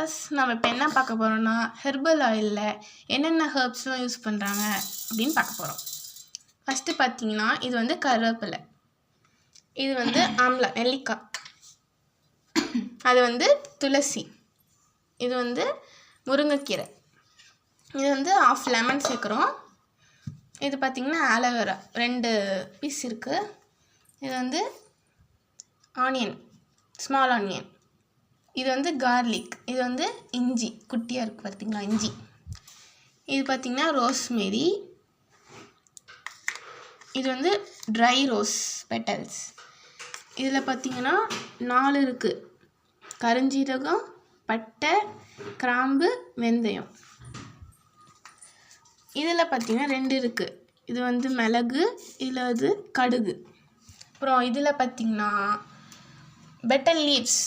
Viewers, நம்ம இப்போ என்ன பார்க்க போகிறோம்னா ஹெர்பல் ஆயிலில் என்னென்ன ஹெர்ப்ஸ்லாம் யூஸ் பண்ணுறாங்க அப்படின்னு பார்க்க போகிறோம். ஃபஸ்ட்டு பார்த்தீங்கன்னா இது வந்து கருவேப்பிலை, இது வந்து ஆம்லா நெல்லிக்காய், அது வந்து துளசி, இது வந்து முருங்கைக்கீரை, இது வந்து ஆஃப் லெமன் சேர்க்குறோம். இது பார்த்திங்கன்னா ஆலோவேரா 2 பீஸ் இருக்குது. இது வந்து ஆனியன், ஸ்மால் ஆனியன், இது வந்து கார்லிக், இது வந்து இஞ்சி குட்டியாக இருக்குது பார்த்திங்களா இஞ்சி, இது பார்த்திங்கன்னா ரோஸ்மேரி, இது வந்து ட்ரை ரோஸ் பெட்டல்ஸ், இதில் பார்த்திங்கன்னா 4 இருக்குது. கருஞ்சீரகம், பட்டை, கிராம்பு, வெந்தயம். இதில் பார்த்திங்கன்னா 2 இருக்குது. இது வந்து மிளகு, இதில் வந்து கடுகு. அப்புறம் இதில் பார்த்திங்கன்னா பெட்டல் லீவ்ஸ்,